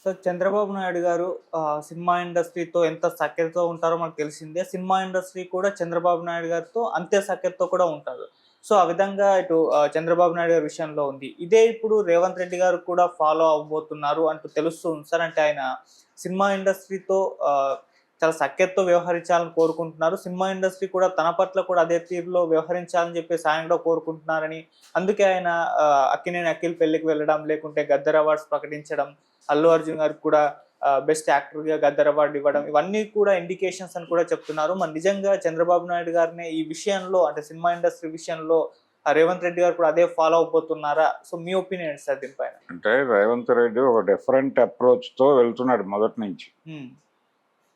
So Chandrababu Naidu గారు cinema ఇండస్ట్రీతో ఎంత సఖ్యతతో ఉంటారో మనకు తెలిసిందే. సినిమా ఇండస్ట్రీ కూడా చంద్రబాబు నాయుడు గారితో అంతే సఖ్యతతో కూడా ఉంటారు. సో ఆ విధంగా ఇటు చంద్రబాబు నాయుడు గారి విషయంలో ఉంది. ఇదే ఇప్పుడు రేవంత్ రెడ్డి గారు కూడా ఫాలో అవ్వబోతున్నారు అంటూ తెలుస్తుంది సార్. అంటే ఆయన సినిమా ఇండస్ట్రీతో చాలా సఖ్యతతో వ్యవహరించాలని కోరుకుంటున్నారు. సినిమా ఇండస్ట్రీ కూడా తన పట్ల కూడా అదే తీరులో వ్యవహరించాలని చెప్పేసి ఆయన కూడా కోరుకుంటున్నారని, అందుకే ఆయన అక్కినేని అఖిల్ పెళ్ళికి వెళ్ళడం, లేకుంటే గద్దర్ అవార్డ్స్ ప్రకటించడం, అల్లు అర్జున్ గారికి కూడా బెస్ట్ యాక్టర్‌గా గద్దర్ అవార్డ్ ఇవ్వడం, ఇవన్నీ కూడా ఇండికేషన్స్ అని కూడా చెప్తున్నారు. మరి నిజంగా చంద్రబాబు నాయుడు గారిని ఈ విషయంలో అంటే సినిమా ఇండస్ట్రీ విషయంలో రేవంత్ రెడ్డి గారు కూడా అదే ఫాలో అవ్వబోతున్నారా? సో మీ ఒపీనియన్ ఏంటి సార్ దీనిపైన? అంటే రేవంత్ రెడ్డి ఒక డిఫరెంట్ అప్రోచ్‌తో వెళ్తున్నాడు మొదటి నుంచి. హ్మ్.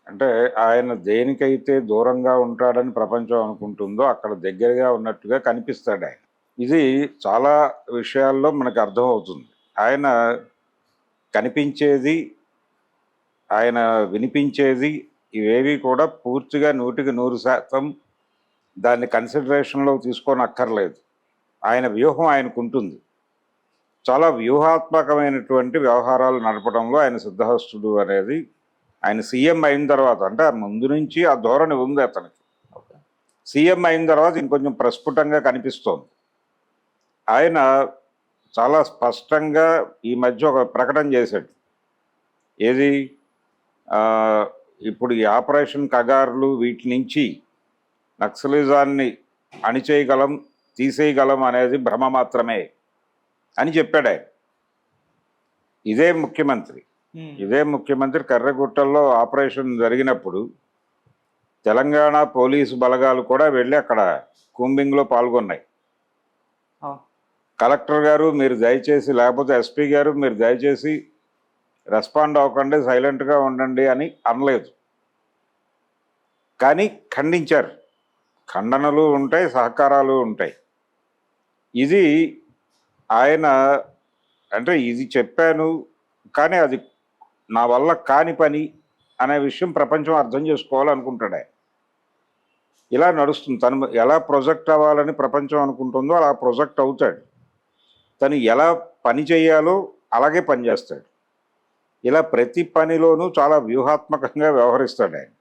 అంటే ఆయన దేనికైతే దూరంగా ఉంటాడని ప్రపంచం అనుకుంటుందో అక్కడ దగ్గరగా ఉన్నట్టుగా కనిపిస్తాడాయన. ఇది చాలా విషయాల్లో మనకు అర్థమవుతుంది. ఆయన కనిపించేది, ఆయన వినిపించేది ఇవేవి కూడా పూర్తిగా 100% దాన్ని కన్సిడరేషన్‌లోకి తీసుకోనక్కర్లేదు. ఆయన వ్యూహం ఆయనకుంటుంది. చాలా వ్యూహాత్మకమైనటువంటి వ్యవహారాలు నడపడంలో ఆయన సిద్ధహస్తుడు అనేది ఆయన సీఎం అయిన తర్వాత, అంటే ముందు నుంచి ఆ ధోరణి ఉంది అతనికి. ఓకే. సీఎం అయిన తర్వాత ఇంకొంచెం ప్రస్ఫుటంగా కనిపిస్తోంది. ఆయన చాలా స్పష్టంగా ఈ మధ్య ఒక ప్రకటన చేశాడు. ఏది ఇప్పుడు ఈ ఆపరేషన్ కగార్లు వీటి నుంచి నక్సలిజాన్ని అణిచేయగలం, తీసేయగలం అనేది భ్రమ మాత్రమే అని చెప్పాడు ఆయన. ఇదే ముఖ్యమంత్రి ఇదే ముఖ్యమంత్రి కర్రెగుట్టల్లో ఆపరేషన్ జరిగినప్పుడు తెలంగాణ పోలీసు బలగాలు కూడా వెళ్ళి అక్కడ కూంబింగ్లో పాల్గొన్నాయి. కలెక్టర్ గారు మీరు దయచేసి, లేకపోతే ఎస్పీ గారు మీరు దయచేసి రెస్పాండ్ అవ్వకండి, సైలెంట్గా ఉండండి అని అనలేదు. కానీ ఖండించారు. ఖండనలు ఉంటాయి, సహకారాలు ఉంటాయి. ఇది ఆయన అంటే ఇది చెప్పాను కానీ అది నా వల్ల కాని పని అనే విషయం ప్రపంచం అర్థం చేసుకోవాలనుకుంటాడు ఆయన. ఇలా నడుస్తుంది. తను ఎలా ప్రొజెక్ట్ అవ్వాలని ప్రపంచం అనుకుంటుందో అలా ప్రొజెక్ట్ అవుతాడు. తను ఎలా పని చేయాలో అలాగే పనిచేస్తాడు. ఇలా ప్రతి పనిలోనూ చాలా వ్యూహాత్మకంగా వ్యవహరిస్తాడు ఆయన.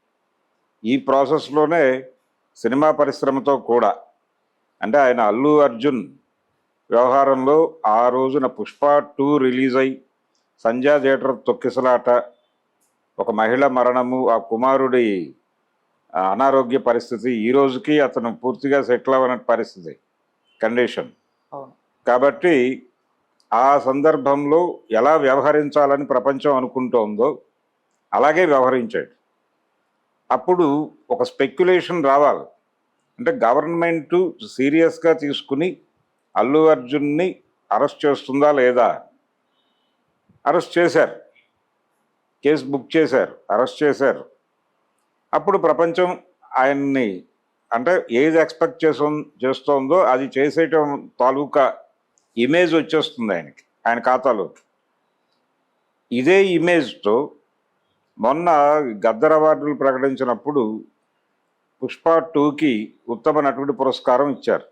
ఈ ప్రాసెస్లోనే సినిమా పరిశ్రమతో కూడా, అంటే ఆయన అల్లు అర్జున్ వ్యవహారంలో ఆ రోజున పుష్ప 2 రిలీజ్ అయి సంధ్యా థియేటర్ తొక్కిసలాట, ఒక మహిళ మరణము, ఆ కుమారుడి అనారోగ్య పరిస్థితి, ఈ రోజుకి అతను పూర్తిగా సెటిల్ అవ్వని పరిస్థితి, కండిషన్. కాబట్టి ఆ సందర్భంలో ఎలా వ్యవహరించాలని ప్రపంచం అనుకుంటోందో అలాగే వ్యవహరించాడు. అప్పుడు ఒక స్పెక్యులేషన్ రావాలి. అంటే గవర్నమెంటు సీరియస్గా తీసుకుని అల్లు అర్జున్ని అరెస్ట్ చేస్తుందా లేదా? అరెస్ట్ చేశారు, కేసు బుక్ చేశారు, అరెస్ట్ చేశారు. అప్పుడు ప్రపంచం ఆయన్ని అంటే ఏది ఎక్స్పెక్ట్ చేస్తోందో అది చేసేయటం తాలూకా ఇమేజ్ వచ్చేస్తుంది ఆయనకి, ఆయన ఖాతాలోకి. ఇదే ఇమేజ్తో మొన్న గద్దర్ అవార్డులు ప్రకటించినప్పుడు పుష్ప 2కి ఉత్తమ నటుడి పురస్కారం ఇచ్చారు.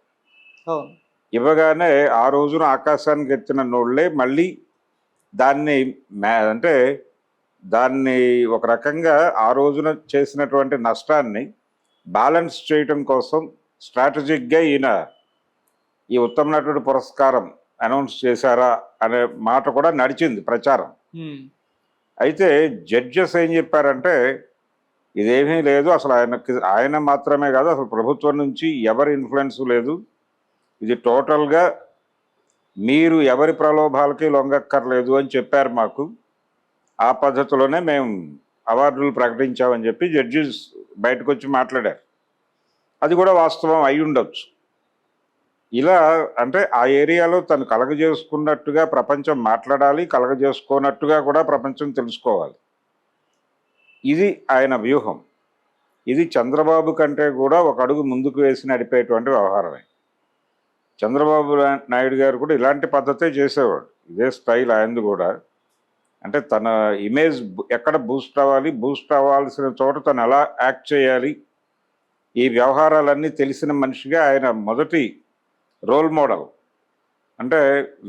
ఇవ్వగానే ఆ రోజున ఆకాశానికి ఎత్తిన నోళ్లే మళ్ళీ దాన్ని అంటే దాన్ని ఒక రకంగా ఆ రోజున చేసినటువంటి నష్టాన్ని బ్యాలెన్స్ చేయటం కోసం స్ట్రాటజిక్గా ఈయన ఈ ఉత్తమ నటుడి పురస్కారం అనౌన్స్ చేశారా అనే మాట కూడా నడిచింది ప్రచారం. అయితే జడ్జెస్ ఏం చెప్పారంటే ఇదేమీ లేదు, అసలు ఆయన మాత్రమే కాదు, అసలు ప్రభుత్వం నుంచి ఎవరి ఇన్ఫ్లుయెన్స్ లేదు, ఇది టోటల్గా మీరు ఎవరి ప్రలోభాలకి లొంగక్కర్లేదు అని చెప్పారు మాకు. ఆ పద్ధతిలోనే మేము అవార్డులు ప్రకటించామని చెప్పి జడ్జిస్ బయటకు వచ్చి మాట్లాడారు. అది కూడా వాస్తవం అయి ఉండొచ్చు. ఇలా అంటే ఆ ఏరియాలో తను కలగజేసుకున్నట్టుగా ప్రపంచం మాట్లాడాలి, కలగజేసుకోనట్టుగా కూడా ప్రపంచం తెలుసుకోవాలి. ఇది ఆయన వ్యూహం. ఇది చంద్రబాబు కంటే కూడా ఒక అడుగు ముందుకు వేసి నడిపేటువంటి వ్యవహారమే. చంద్రబాబు నాయుడు గారు కూడా ఇలాంటి పద్ధతే చేసేవాడు, ఇదే స్టైల్ ఆయనది కూడా. అంటే తన ఇమేజ్ ఎక్కడ బూస్ట్ అవ్వాలి, బూస్ట్ అవ్వాల్సిన చోట తను ఎలా యాక్ట్ చేయాలి, ఈ వ్యవహారాలన్నీ తెలిసిన మనిషిగా ఆయన మొదటి రోల్ మోడల్. అంటే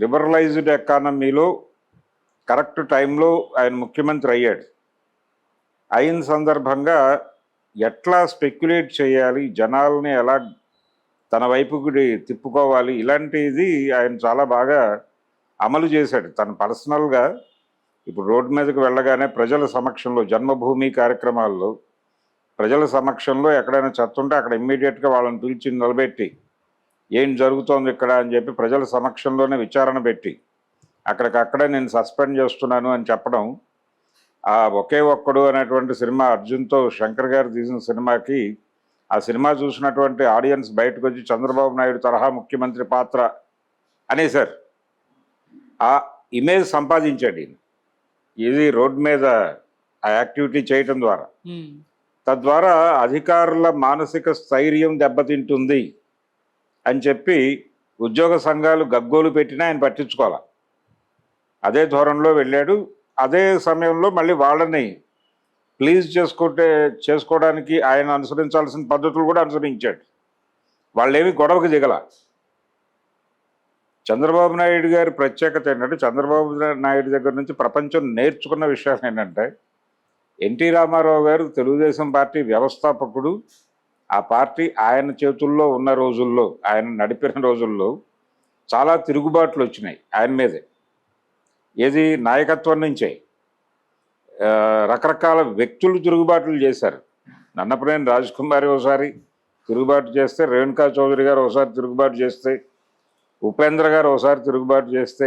లిబరలైజ్డ్ ఎకానమీలో కరెక్ట్ టైంలో ఆయన ముఖ్యమంత్రి అయ్యాడు. అయిన సందర్భంగా ఎట్లా స్పెక్యులేట్ చేయాలి, జనాల్ని ఎలా తన వైపుకి తిప్పుకోవాలి, ఇలాంటిది ఆయన చాలా బాగా అమలు చేశాడు. తను పర్సనల్గా ఇప్పుడు రోడ్డు మీదకి వెళ్ళగానే ప్రజల సమక్షంలో జన్మభూమి కార్యక్రమాల్లో ప్రజల సమక్షంలో ఎక్కడైనా చెత్త ఉంటే అక్కడ ఇమ్మీడియట్గా వాళ్ళని పిలిచి నిలబెట్టి ఏం జరుగుతోంది ఇక్కడ అని చెప్పి ప్రజల సమక్షంలోనే విచారణ పెట్టి అక్కడికక్కడే నేను సస్పెండ్ చేస్తున్నాను అని చెప్పడం, ఆ ఒకే ఒక్కడు అనేటువంటి సినిమా అర్జున్తో శంకర్ గారు తీసిన సినిమాకి ఆ సినిమా చూసినటువంటి ఆడియన్స్ బయటకు వచ్చి చంద్రబాబు నాయుడు తరహా ముఖ్యమంత్రి పాత్ర అనేసారు. ఆ ఇమేజ్ సంపాదించాడు ఈయన. ఇది రోడ్ మీద ఆ యాక్టివిటీ చేయటం ద్వారా. తద్వారా అధికారుల మానసిక స్థైర్యం దెబ్బతింటుంది అని చెప్పి ఉద్యోగ సంఘాలు గగ్గోలు పెట్టినా ఆయన పట్టించుకోవాలి. అదే ధోరణిలో వెళ్ళాడు. అదే సమయంలో మళ్ళీ వాళ్ళని ప్లీజ్ చేసుకోవడానికి ఆయన అనుసరించాల్సిన పద్ధతులు కూడా అనుసరించాడు. వాళ్ళేమి గొడవకి దిగల. చంద్రబాబు నాయుడు గారి ప్రత్యేకత ఏంటంటే, చంద్రబాబు నాయుడు దగ్గర నుంచి ప్రపంచం నేర్చుకున్న విషయం ఏంటంటే, ఎన్టీ రామారావు గారు తెలుగుదేశం పార్టీ వ్యవస్థాపకుడు. ఆ పార్టీ ఆయన చేతుల్లో ఉన్న రోజుల్లో, ఆయన నడిపిన రోజుల్లో చాలా తిరుగుబాట్లు వచ్చినాయి ఆయన మీదే. ఏది నాయకత్వం నుంచే రకరకాల వ్యక్తులు తిరుగుబాట్లు చేశారు. నన్నపనేని రాజకుమారి ఒకసారి తిరుగుబాటు చేస్తే, రేణుకా చౌదరి గారు ఒకసారి తిరుగుబాటు చేస్తే, ఉపేంద్ర గారు ఒకసారి తిరుగుబాటు చేస్తే,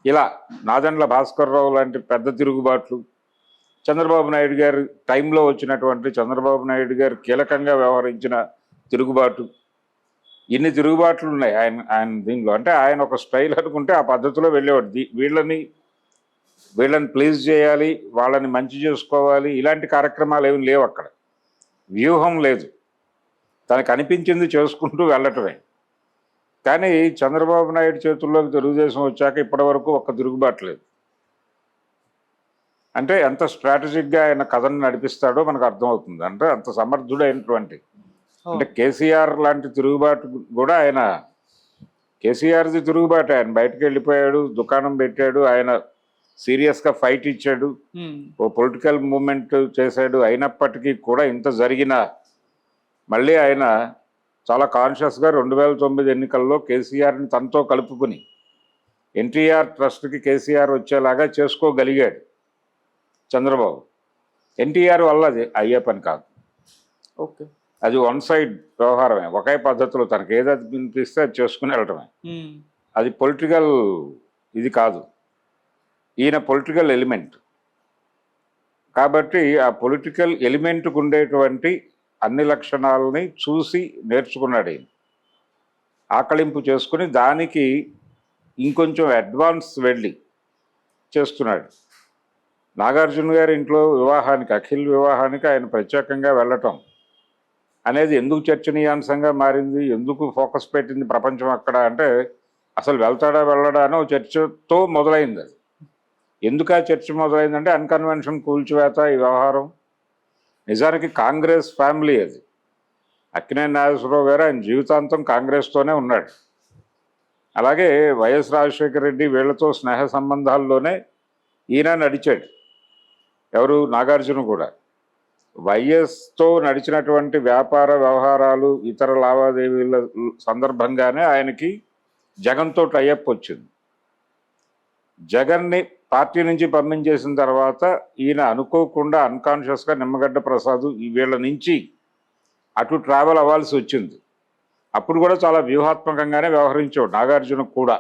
ఇలా నాదెండ్ల భాస్కర్రావు లాంటి పెద్ద తిరుగుబాట్లు, చంద్రబాబు నాయుడు గారి టైంలో వచ్చినటువంటి చంద్రబాబు నాయుడు గారు కీలకంగా వ్యవహరించిన తిరుగుబాటు, ఇన్ని తిరుగుబాట్లు ఉన్నాయి ఆయన దీనిలో. అంటే ఆయన ఒక స్టైల్ అనుకుంటే ఆ పద్ధతిలో వెళ్ళేవాడు. వీళ్ళని ప్లీజ్ చేయాలి, వాళ్ళని మంచి చేసుకోవాలి, ఇలాంటి కార్యక్రమాలు ఏమి లేవు అక్కడ. వ్యూహం లేదు, తనకు అనిపించింది చేసుకుంటూ వెళ్ళటమే. కానీ చంద్రబాబు నాయుడు చేతుల్లోకి తెలుగుదేశం వచ్చాక ఇప్పటి వరకు ఒక్క తిరుగుబాటు లేదు. అంటే ఎంత స్ట్రాటజిక్గా ఆయన కథను నడిపిస్తాడో మనకు అర్థమవుతుంది. అంటే అంత సమర్థుడైనటువంటి, అంటే కేసీఆర్ లాంటి తిరుగుబాటు కూడా ఆయన, కేసీఆర్ది తిరుగుబాటు. ఆయన బయటకు వెళ్ళిపోయాడు, దుకాణం పెట్టాడు, ఆయన సీరియస్గా ఫైట్ ఇచ్చాడు, ఓ పొలిటికల్ మూమెంట్ చేశాడు. అయినప్పటికీ కూడా ఇంత జరిగినా మళ్ళీ ఆయన చాలా కాన్షియస్గా 2009 ఎన్నికల్లో కేసీఆర్ని తనతో కలుపుకుని ఎన్టీఆర్ ట్రస్ట్కి కేసీఆర్ వచ్చేలాగా చేసుకోగలిగాడు చంద్రబాబు. ఎన్టీఆర్ వల్ల అది అయ్యే పని కాదు. ఓకే, అది వన్ సైడ్ వ్యవహారమే. ఒకే పద్ధతిలో తనకు ఏదైతే వినిపిస్తే అది చేసుకుని వెళ్ళటమే. అది పొలిటికల్ ఇది కాదు. ఈయన పొలిటికల్ ఎలిమెంట్ కాబట్టి ఆ పొలిటికల్ ఎలిమెంట్కు ఉండేటువంటి అన్ని లక్షణాలని చూసి నేర్చుకున్నాడు ఈయన. ఆకలింపు చేసుకుని దానికి ఇంకొంచెం అడ్వాన్స్ వెళ్ళి చేస్తున్నాడు. నాగార్జున గారి ఇంట్లో వివాహానికి, అఖిల్ వివాహానికి ఆయన ప్రత్యేకంగా వెళ్ళటం అనేది ఎందుకు చర్చనీయాంశంగా మారింది, ఎందుకు ఫోకస్ పెట్టింది ప్రపంచం అక్కడ అంటే, అసలు వెళ్తాడా వెళ్ళడా అని చర్చతో మొదలైంది. అది ఎందుకు ఆ చర్చ మొదలైందంటే అన్కన్వెన్షన్ కూల్చివేత ఈ వ్యవహారం. నిజానికి కాంగ్రెస్ ఫ్యామిలీ అది. అక్కినేని నాగేశ్వరరావు గారు ఆయన జీవితాంతం కాంగ్రెస్తోనే ఉన్నాడు. అలాగే వైఎస్ రాజశేఖర రెడ్డి వీళ్లతో స్నేహ సంబంధాల్లోనే ఈయన నడిచాడు. ఎవరు, నాగార్జున కూడా. వైఎస్తో నడిచినటువంటి వ్యాపార వ్యవహారాలు, ఇతర లావాదేవీల సందర్భంగానే ఆయనకి జగన్తో టైఅప్ వచ్చింది. జగన్ని పార్టీ నుంచి పంపించేసిన తర్వాత ఈయన అనుకోకుండా అన్కాన్షియస్గా నిమ్మగడ్డ ప్రసాద్ వీళ్ళ నుంచి అటు ట్రావెల్ అవ్వాల్సి వచ్చింది. అప్పుడు కూడా చాలా వ్యూహాత్మకంగానే వ్యవహరించాడు నాగార్జున కూడా.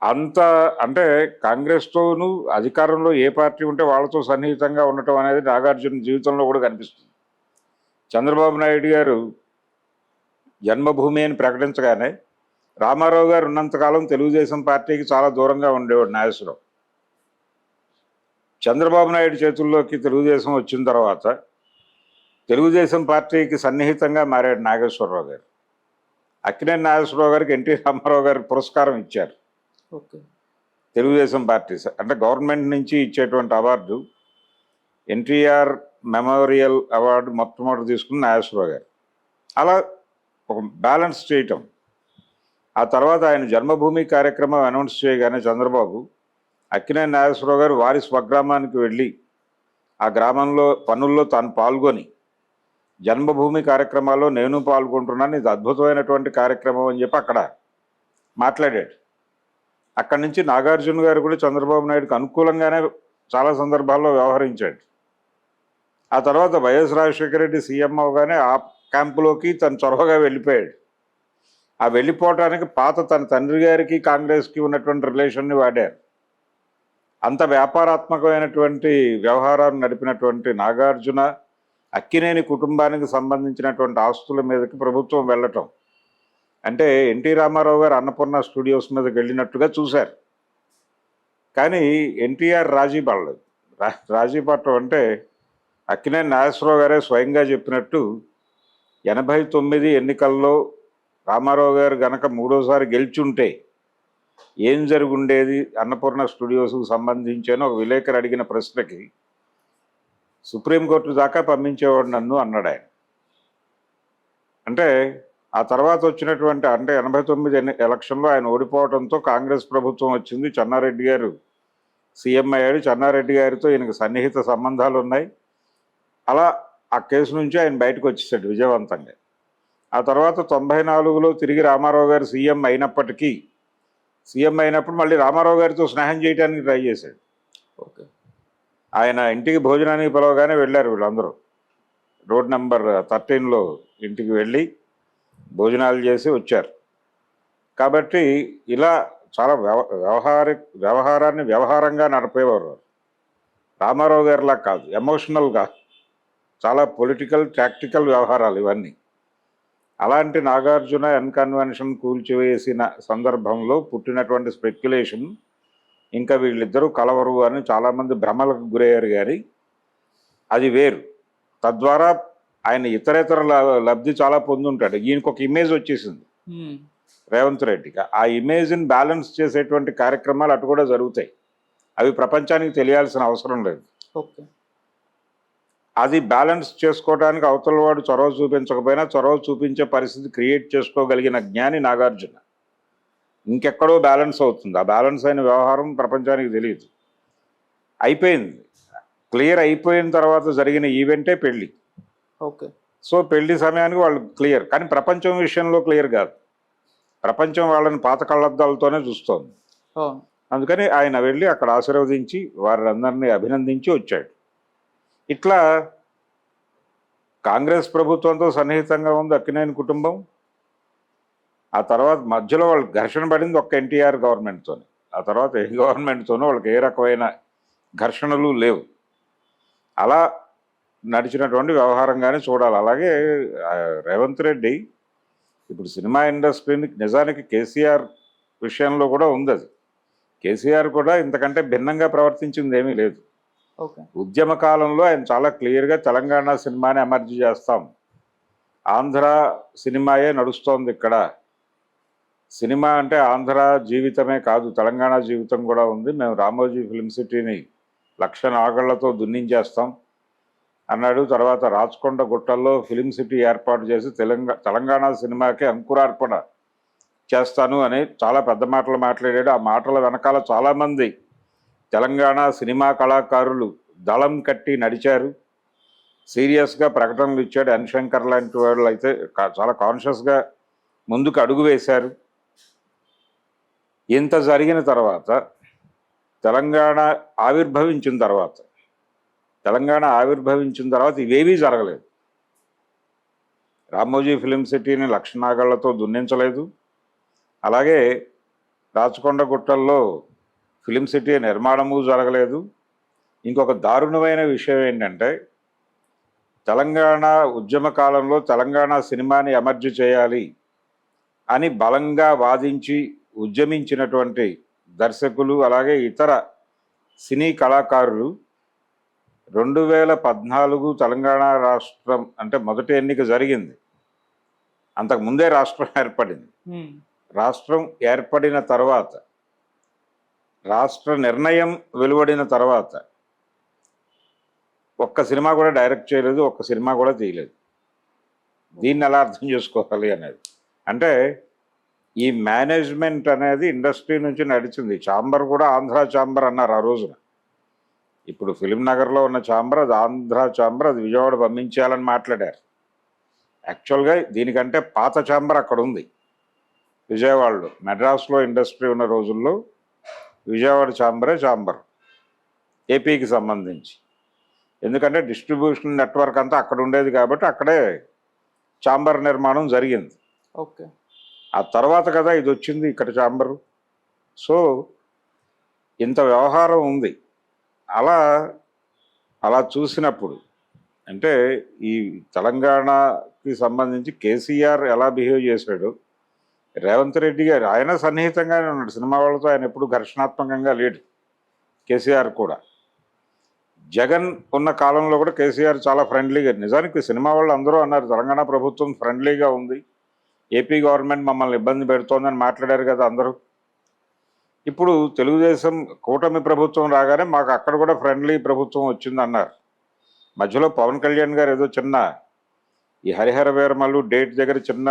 అంత అంటే కాంగ్రెస్తోనూ అధికారంలో ఏ పార్టీ ఉంటే వాళ్ళతో సన్నిహితంగా ఉండటం అనేది నాగార్జున జీవితంలో కూడా కనిపిస్తుంది. చంద్రబాబు నాయుడు గారు జన్మభూమి అని ప్రకటించగానే రామారావు గారు ఉన్నంతకాలం తెలుగుదేశం పార్టీకి చాలా దూరంగా ఉండేవాడు నాగేశ్వరరావు. చంద్రబాబు నాయుడు చేతుల్లోకి తెలుగుదేశం వచ్చిన తర్వాత తెలుగుదేశం పార్టీకి సన్నిహితంగా మారాడు నాగేశ్వరరావు గారు. అక్కినేని నాగేశ్వరరావు గారికి ఎన్టీ రామారావు గారికి పురస్కారం ఇచ్చారు. ఓకే, తెలుగుదేశం పార్టీ అంటే గవర్నమెంట్ నుంచి ఇచ్చేటువంటి అవార్డు ఎన్టీఆర్ మెమోరియల్ అవార్డు మొట్టమొదటి తీసుకున్న నాగేశ్వరరావు గారు. అలా ఒక బ్యాలెన్స్ చేయటం. ఆ తర్వాత ఆయన జన్మభూమి కార్యక్రమం అనౌన్స్ చేయగానే చంద్రబాబు అక్కినేని నాగేశ్వరరావు గారు వారి స్వగ్రామానికి వెళ్ళి ఆ గ్రామంలో పనుల్లో తాను పాల్గొని జన్మభూమి కార్యక్రమాల్లో నేను పాల్గొంటున్నాను, ఇది అద్భుతమైనటువంటి కార్యక్రమం అని చెప్పి అక్కడ మాట్లాడాడు. అక్కడి నుంచి నాగార్జున గారు కూడా చంద్రబాబు నాయుడుకి అనుకూలంగానే చాలా సందర్భాల్లో వ్యవహరించాడు. ఆ తర్వాత వైఎస్ రాజశేఖర రెడ్డి సీఎం అవగానే ఆ క్యాంపులోకి తను చొరవగా వెళ్ళిపోయాడు. ఆ వెళ్ళిపోవటానికి పాత తన తండ్రి గారికి కాంగ్రెస్కి ఉన్నటువంటి రిలేషన్ని వాడారు. అంత వ్యాపారాత్మకమైనటువంటి వ్యవహారాన్ని నడిపినటువంటి నాగార్జున అక్కినేని కుటుంబానికి సంబంధించినటువంటి ఆస్తుల మీదకి ప్రభుత్వం వెళ్ళటం అంటే ఎన్టీ రామారావు గారు అన్నపూర్ణ స్టూడియోస్ మీదకి వెళ్ళినట్టుగా చూశారు. కానీ ఎన్టీఆర్ రాజీ పడలేదు. రాజీ పడటం అంటే అక్కినేని నాగేశ్వరరావు గారే స్వయంగా చెప్పినట్టు 89 ఎన్నికల్లో రామారావు గారు గనక మూడోసారి గెలిచుంటే ఏం జరుగుండేది అన్నపూర్ణ స్టూడియోస్కు సంబంధించిన ఒక విలేకరు అడిగిన ప్రశ్నకి సుప్రీంకోర్టు దాకా పంపించేవాడు నన్ను అన్నాడు ఆయన. అంటే ఆ తర్వాత వచ్చినటువంటి అంటే 89 ఎలక్షన్లో ఆయన ఓడిపోవడంతో కాంగ్రెస్ ప్రభుత్వం వచ్చింది. చెన్నారెడ్డి గారు సీఎం అయ్యాడు. చెన్నారెడ్డి గారితో ఈయనకు సన్నిహిత సంబంధాలు ఉన్నాయి. అలా ఆ కేసు నుంచి ఆయన బయటకు వచ్చేసాడు విజయవంతంగా. ఆ తర్వాత 94లో తిరిగి రామారావు గారు సీఎం అయినప్పటికీ సీఎం అయినప్పుడు మళ్ళీ రామారావు గారితో స్నేహం చేయడానికి ట్రై చేశాడు. ఓకే. ఆయన ఇంటికి భోజనానికి పిలవగానే వెళ్ళారు వీళ్ళందరూ. రోడ్ నెంబర్ 13లో ఇంటికి వెళ్ళి భోజనాలు చేసి వచ్చారు. కాబట్టి ఇలా చాలా వ్యవహారాన్ని వ్యవహారంగా నడిపేవారు రామారావు గారిలా కాదు, ఎమోషనల్గా చాలా పొలిటికల్ టాక్టికల్ వ్యవహారాలు ఇవన్నీ. అలాంటి నాగార్జున అన్కన్వెన్షన్ కూల్చివేసిన సందర్భంలో పుట్టినటువంటి స్పెక్యులేషన్ ఇంకా వీళ్ళిద్దరూ కలవరు అని చాలామంది భ్రమలకు గురయ్యారు. కానీ అది వేరు. తద్వారా ఆయన ఇతరేతర లబ్ధి చాలా పొందుంటాడు. ఈయనకు ఒక ఇమేజ్ వచ్చేసింది రేవంత్ రెడ్డికి. ఆ ఇమేజ్ని బ్యాలెన్స్ చేసేటువంటి కార్యక్రమాలు అటు కూడా జరుగుతాయి. అవి ప్రపంచానికి తెలియాల్సిన అవసరం లేదు. ఓకే. అది బ్యాలెన్స్ చేసుకోవడానికి అవతల వాడు చొరవ చూపించకపోయినా చొరవ చూపించే పరిస్థితి క్రియేట్ చేసుకోగలిగిన జ్ఞాని నాగార్జున. ఇంకెక్కడో బ్యాలెన్స్ అవుతుంది. ఆ బ్యాలెన్స్ అయిన వ్యవహారం ప్రపంచానికి తెలియదు. అయిపోయింది. క్లియర్ అయిపోయిన తర్వాత జరిగిన ఈవెంటే పెళ్ళి. ఓకే. సో పెళ్లి సమయానికి వాళ్ళు క్లియర్. కానీ ప్రపంచం విషయంలో క్లియర్ కాదు. ప్రపంచం వాళ్ళని పాత కళ్ళద్దాలతోనే చూస్తోంది. అందుకని ఆయన వెళ్ళి అక్కడ ఆశీర్వదించి వారందరినీ అభినందించి వచ్చాడు. ఇట్లా కాంగ్రెస్ ప్రభుత్వంతో సన్నిహితంగా ఉంది అక్కినేని కుటుంబం. ఆ తర్వాత మధ్యలో వాళ్ళకి ఘర్షణ పడింది ఒక్క ఎన్టీఆర్ గవర్నమెంట్తోనే. ఆ తర్వాత ఏ గవర్నమెంట్తోనూ వాళ్ళకి ఏ రకమైన ఘర్షణలు లేవు. అలా నడిచినటువంటి వ్యవహారంగానే చూడాలి. అలాగే రేవంత్ రెడ్డి ఇప్పుడు సినిమా ఇండస్ట్రీని నిజానికి కేసీఆర్ విషయంలో కూడా ఉంది. అది కేసీఆర్ కూడా ఇంతకంటే భిన్నంగా ప్రవర్తించింది ఏమీ లేదు. ఉద్యమ కాలంలో ఆయన చాలా క్లియర్గా తెలంగాణ సినిమాని ఎమర్జీ చేస్తాం, ఆంధ్ర సినిమాయే నడుస్తోంది ఇక్కడ, సినిమా అంటే ఆంధ్ర జీవితమే కాదు తెలంగాణ జీవితం కూడా ఉంది, మేము రామోజీ ఫిల్మ్ సిటీని 1,00,000 నాగళ్లతో దున్నించేస్తాం అన్నాడు. తర్వాత రాచకొండ గుట్టల్లో ఫిలిం సిటీ ఏర్పాటు చేసి తెలంగాణ సినిమాకి అంకురార్పణ చేస్తాను అని చాలా పెద్ద మాటలు మాట్లాడాడు. ఆ మాటల వెనకాల చాలామంది తెలంగాణ సినిమా కళాకారులు దళం కట్టి నడిచారు. సీరియస్గా ప్రకటనలు ఇచ్చాడు. ఎన్ శంకర్ లాంటి వాళ్ళు అయితే చాలా కాన్షియస్గా ముందుకు అడుగు వేశారు. ఇంత జరిగిన తర్వాత తెలంగాణ ఆవిర్భవించిన తర్వాత ఇవేవీ జరగలేదు. రామోజీ ఫిలిం సిటీని 1,00,000 నాగళ్లతో దున్నించలేదు. అలాగే రాచకొండ గుట్టల్లో ఫిలిం సిటీ నిర్మాణము జరగలేదు. ఇంకొక దారుణమైన విషయం ఏంటంటే తెలంగాణ ఉద్యమ కాలంలో తెలంగాణ సినిమాని ఎమర్జీ చేయాలి అని బలంగా వాదించి ఉద్యమించినటువంటి దర్శకులు అలాగే ఇతర సినీ కళాకారులు 2014 తెలంగాణ రాష్ట్రం అంటే మొదటి ఎన్నిక జరిగింది. అంతకుముందే రాష్ట్రం ఏర్పడింది. రాష్ట్రం ఏర్పడిన తర్వాత రాష్ట్ర నిర్ణయం వెలువడిన తర్వాత ఒక్క సినిమా కూడా డైరెక్ట్ చేయలేదు, ఒక్క సినిమా కూడా తీయలేదు. దీన్ని ఎలా అర్థం చేసుకోవాలి అనేది అంటే ఈ మేనేజ్మెంట్ అనేది ఇండస్ట్రీ నుంచి నడిచింది. ఛాంబర్ కూడా ఆంధ్ర ఛాంబర్ అన్నారు ఆ రోజున. ఇప్పుడు ఫిలిం నగర్లో ఉన్న ఛాంబర్ అది ఆంధ్ర ఛాంబర్, అది విజయవాడ పంపించేయాలని మాట్లాడారు. యాక్చువల్గా దీనికంటే పాత ఛాంబర్ అక్కడ ఉంది విజయవాడలో. మెడ్రాస్లో ఇండస్ట్రీ ఉన్న రోజుల్లో విజయవాడ ఛాంబరే ఛాంబర్ ఏపీకి సంబంధించి. ఎందుకంటే డిస్ట్రిబ్యూషన్ నెట్వర్క్ అంతా అక్కడ ఉండేది కాబట్టి అక్కడే ఛాంబర్ నిర్మాణం జరిగింది. ఓకే. ఆ తర్వాత కదా ఇది వచ్చింది ఇక్కడ ఛాంబరు. సో ఇంత వ్యవహారం ఉంది. అలా అలా చూసినప్పుడు అంటే ఈ తెలంగాణకి సంబంధించి కేసీఆర్ ఎలా బిహేవ్ చేశాడు, రేవంత్ రెడ్డి గారు ఆయన సన్నిహితంగానే ఉన్నాడు సినిమా వాళ్ళతో. ఆయన ఎప్పుడు ఘర్షణాత్మకంగా లేడు. కేసీఆర్ కూడా జగన్ ఉన్న కాలంలో కూడా కేసీఆర్ చాలా ఫ్రెండ్లీగా, నిజానికి సినిమా వాళ్ళు అందరూ అన్నారు తెలంగాణ ప్రభుత్వం ఫ్రెండ్లీగా ఉంది, ఏపీ గవర్నమెంట్ మమ్మల్ని ఇబ్బంది పెడుతోందని మాట్లాడారు కదా అందరూ. ఇప్పుడు తెలుగుదేశం కూటమి ప్రభుత్వం రాగానే మాకు అక్కడ కూడా ఫ్రెండ్లీ ప్రభుత్వం వచ్చిందన్నారు. మధ్యలో పవన్ కళ్యాణ్ గారు ఏదో చిన్న ఈ హరిహర వీరమల్లు డేట్ దగ్గర చిన్న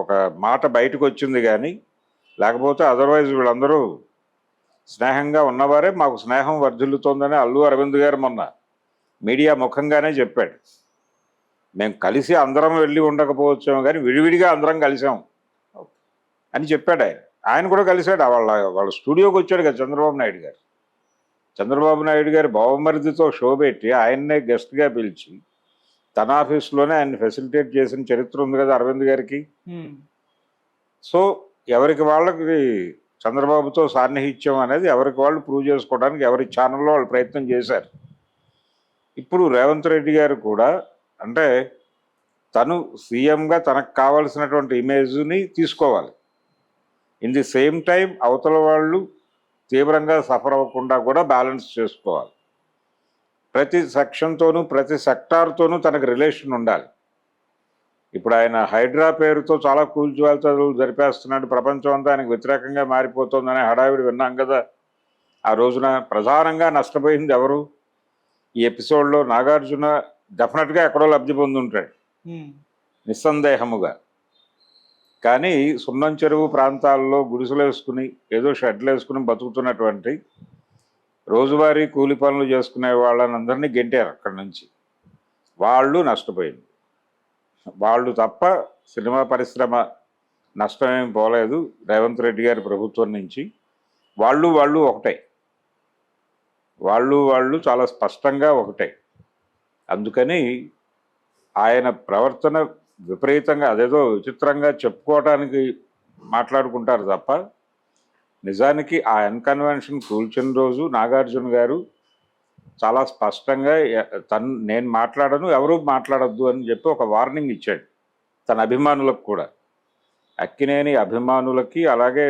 ఒక మాట బయటకు వచ్చింది, కానీ లేకపోతే అదర్వైజ్ వీళ్ళందరూ స్నేహంగా ఉన్నవారే. మాకు స్నేహం వర్ధిల్లుతోందని అల్లు అరవింద్ గారు మొన్న మీడియా ముఖంగానే చెప్పాడు. మేము కలిసి అందరం వెళ్ళి ఉండకపోవచ్చాము కానీ విడివిడిగా అందరం కలిసాం అని చెప్పాడు ఆయన. ఆయన కూడా కలిశాడు. వాళ్ళ స్టూడియోకి వచ్చాడు కదా చంద్రబాబు నాయుడు గారు. చంద్రబాబు నాయుడు గారు బావమరిదితో షో పెట్టి ఆయన్నే గెస్ట్గా పిలిచి తన ఆఫీస్లోనే ఆయన ఫెసిలిటేట్ చేసిన చరిత్ర ఉంది కదా అరవింద్ గారికి. సో ఎవరికి వాళ్ళకి చంద్రబాబుతో సాన్నిహిత్యం అనేది ఎవరికి వాళ్ళు ప్రూవ్ చేసుకోవడానికి ఎవరి ఛానల్లో వాళ్ళు ప్రయత్నం చేశారు. ఇప్పుడు రేవంత్ రెడ్డి గారు కూడా అంటే తను సీఎంగా తనకు కావాల్సినటువంటి ఇమేజ్ని తీసుకోవాలి. ఇన్ ది సేమ్ టైం అవతల వాళ్ళు తీవ్రంగా సఫర్ అవ్వకుండా కూడా బ్యాలెన్స్ చేసుకోవాలి. ప్రతి సెక్షన్తోనూ ప్రతి సెక్టార్తోనూ తనకు రిలేషన్ ఉండాలి. ఇప్పుడు ఆయన హైడ్రా పేరుతో చాలా కూల్చివేతలు జరిపేస్తున్నాడు, ప్రపంచం అంతా ఆయనకు వ్యతిరేకంగా మారిపోతుందనే హడావిడి విన్నాం కదా ఆ రోజున. ప్రధానంగా నష్టపోయింది ఎవరు? ఈ ఎపిసోడ్లో నాగార్జున డెఫినెట్గా ఎక్కడో లబ్ధి పొంది ఉంటాడు నిస్సందేహముగా. కానీ సున్నం చెరువు ప్రాంతాల్లో గుడిసెలు వేసుకుని ఏదో షెడ్లు వేసుకుని బతుకుతున్నటువంటి రోజువారీ కూలి పనులు చేసుకునే వాళ్ళని అందరినీ గెంటారు అక్కడి నుంచి. వాళ్ళు నష్టపోయింది. వాళ్ళు తప్ప సినిమా పరిశ్రమ నష్టమేం పోలేదు రేవంత్ రెడ్డి గారి ప్రభుత్వం నుంచి. వాళ్ళు ఒకటే, వాళ్ళు చాలా స్పష్టంగా ఒకటే. అందుకని ఆయన ప్రవర్తన విపరీతంగా అదేదో విచిత్రంగా చెప్పుకోవటానికి మాట్లాడుకుంటారు తప్ప నిజానికి ఆ అన్కన్వెన్షన్ కూల్చిన రోజు నాగార్జున గారు చాలా స్పష్టంగా నేను మాట్లాడను, ఎవరూ మాట్లాడద్దు అని చెప్పి ఒక వార్నింగ్ ఇచ్చాడు తన అభిమానులకు కూడా. అక్కినేని అభిమానులకి అలాగే